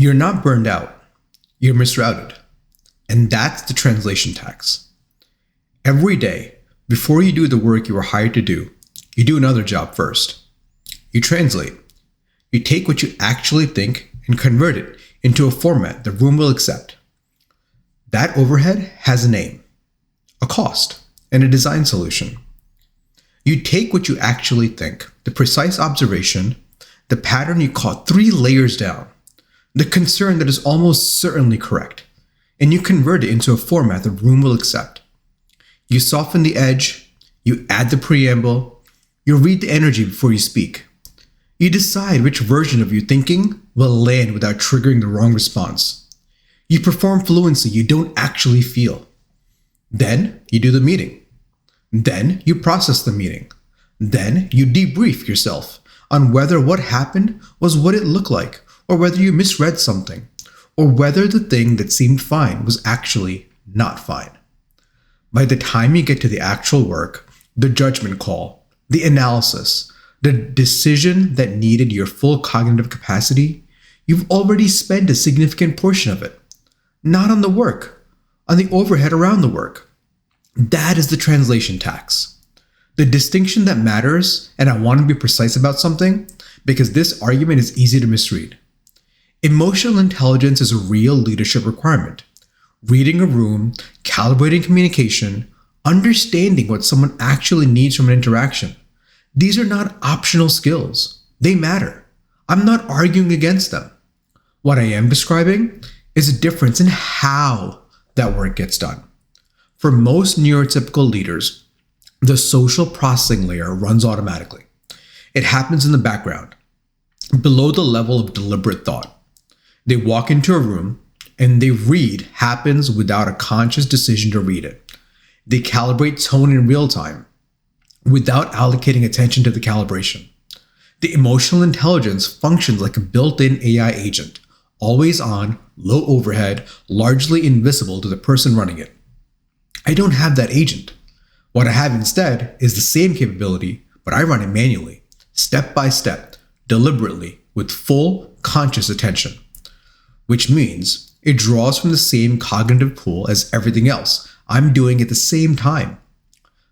You're not burned out, you're misrouted. And that's the translation tax. Every day, before you do the work you were hired to do, you do another job first. You translate. You take what you actually think and convert it into a format the room will accept. That overhead has a name, a cost, and a design solution. You take what you actually think, the precise observation, the pattern you caught 3 layers down, the concern that is almost certainly correct, and you convert it into a format the room will accept. You soften the edge, you add the preamble, you read the energy before you speak. You decide which version of you thinking will land without triggering the wrong response. You perform fluency you don't actually feel. Then you do the meeting. Then you process the meeting. Then you debrief yourself on whether what happened was what it looked like, or whether you misread something, or whether the thing that seemed fine was actually not fine. By the time you get to the actual work, the judgment call, the analysis, the decision that needed your full cognitive capacity, you've already spent a significant portion of it. Not on the work, on the overhead around the work. That is the translation tax. The distinction that matters, and I want to be precise about something, because this argument is easy to misread. Emotional intelligence is a real leadership requirement. Reading a room, calibrating communication, understanding what someone actually needs from an interaction. These are not optional skills. They matter. I'm not arguing against them. What I am describing is a difference in how that work gets done. For most neurotypical leaders, the social processing layer runs automatically. It happens in the background, below the level of deliberate thought. They walk into a room and they read happens without a conscious decision to read it. They calibrate tone in real time without allocating attention to the calibration. The emotional intelligence functions like a built-in AI agent, always on, low overhead, largely invisible to the person running it. I don't have that agent. What I have instead is the same capability, but I run it manually, step by step, deliberately, with full conscious attention. Which means it draws from the same cognitive pool as everything else I'm doing at the same time.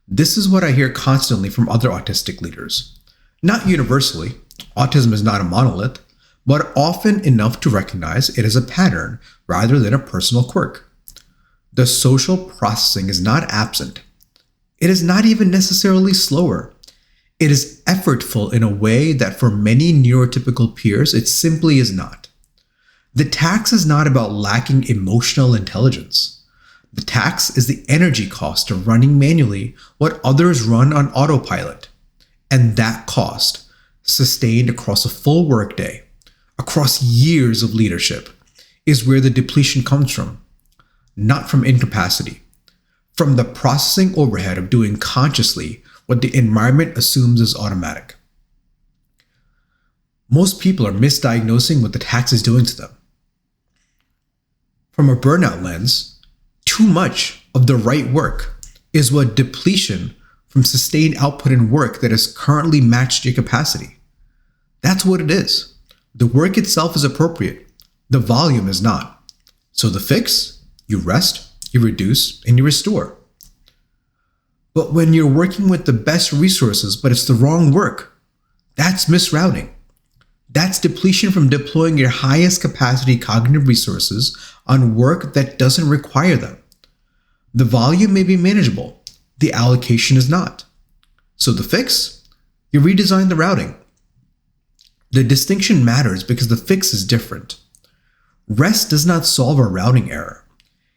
This is what I hear constantly from other autistic leaders. Not universally, autism is not a monolith, but often enough to recognize it as a pattern rather than a personal quirk. The social processing is not absent. It is not even necessarily slower. It is effortful in a way that for many neurotypical peers, it simply is not. The tax is not about lacking emotional intelligence. The tax is the energy cost of running manually what others run on autopilot. And that cost, sustained across a full workday, across years of leadership, is where the depletion comes from. Not from incapacity. From the processing overhead of doing consciously what the environment assumes is automatic. Most people are misdiagnosing what the tax is doing to them. From a burnout lens, too much of the right work is what depletion from sustained output in work that has currently matched your capacity. That's what it is. The work itself is appropriate. The volume is not. So the fix? You rest, you reduce, and you restore. But when you're working with the best resources, but it's the wrong work, that's misrouting. That's depletion from deploying your highest capacity cognitive resources on work that doesn't require them. The volume may be manageable. The allocation is not. So the fix? You redesign the routing. The distinction matters because the fix is different. Rest does not solve a routing error.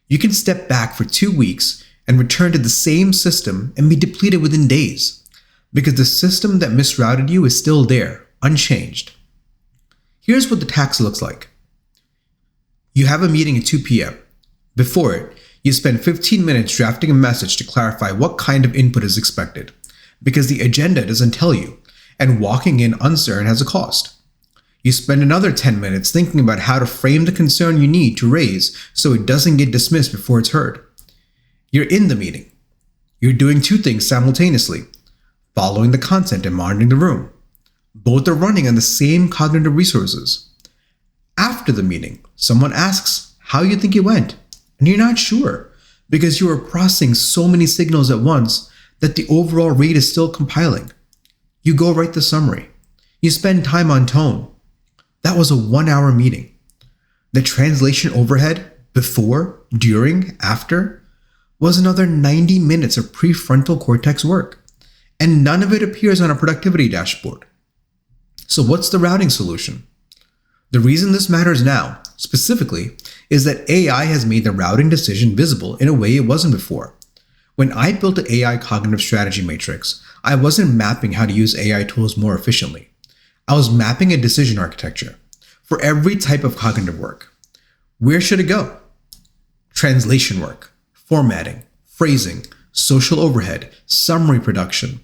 You can step back for 2 weeks and return to the same system and be depleted within days, because the system that misrouted you is still there, unchanged. Here's what the tax looks like. You have a meeting at 2 p.m. Before it, you spend 15 minutes drafting a message to clarify what kind of input is expected, because the agenda doesn't tell you, and walking in uncertain has a cost. You spend another 10 minutes thinking about how to frame the concern you need to raise so it doesn't get dismissed before it's heard. You're in the meeting. You're doing 2 things simultaneously, following the content and monitoring the room. Both are running on the same cognitive resources. After after the meeting, someone asks how you think it went, and you're not sure because you are processing so many signals at once that the overall read is still compiling. You go write the summary. You spend time on tone. That was a 1-hour meeting. The translation overhead before, during, after was another 90 minutes of prefrontal cortex work, and none of it appears on a productivity dashboard. So what's the routing solution? The reason this matters now, specifically, is that AI has made the routing decision visible in a way it wasn't before. When I built the AI cognitive strategy matrix, I wasn't mapping how to use AI tools more efficiently. I was mapping a decision architecture for every type of cognitive work. Where should it go? Translation work, formatting, phrasing, social overhead, summary production.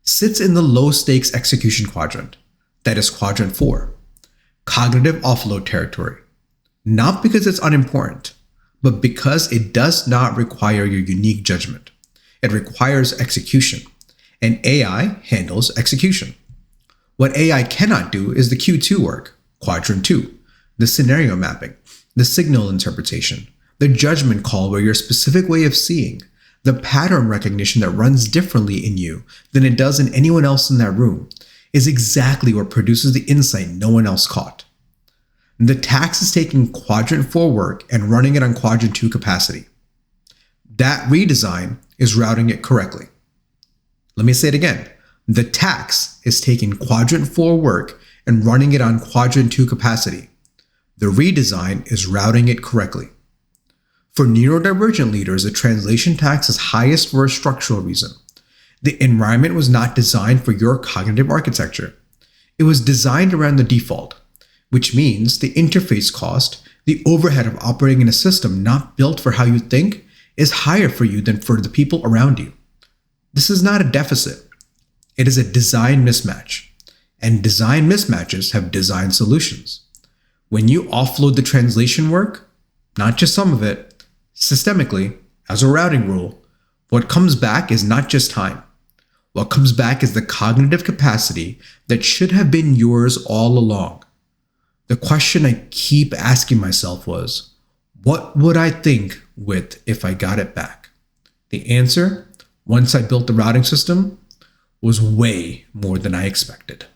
Sits in the low stakes execution quadrant. That is quadrant 4. Cognitive offload territory. Not because it's unimportant, but because it does not require your unique judgment. It requires execution, and AI handles execution. What AI cannot do is the Q2 work, quadrant 2, the scenario mapping, the signal interpretation, the judgment call where your specific way of seeing, the pattern recognition that runs differently in you than it does in anyone else in that room, is exactly what produces the insight no one else caught. The tax is taking quadrant 4 work and running it on quadrant 2 capacity. That redesign is routing it correctly. Let me say it again. The tax is taking quadrant 4 work and running it on quadrant 2 capacity. The redesign is routing it correctly. For neurodivergent leaders, the translation tax is highest for a structural reason. The environment was not designed for your cognitive architecture. It was designed around the default, which means the interface cost, the overhead of operating in a system not built for how you think, is higher for you than for the people around you. This is not a deficit. It is a design mismatch. And design mismatches have design solutions. When you offload the translation work, not just some of it, systemically, as a routing rule, what comes back is not just time. What comes back is the cognitive capacity that should have been yours all along. The question I keep asking myself was, what would I think with if I got it back? The answer, once I built the routing system, was way more than I expected.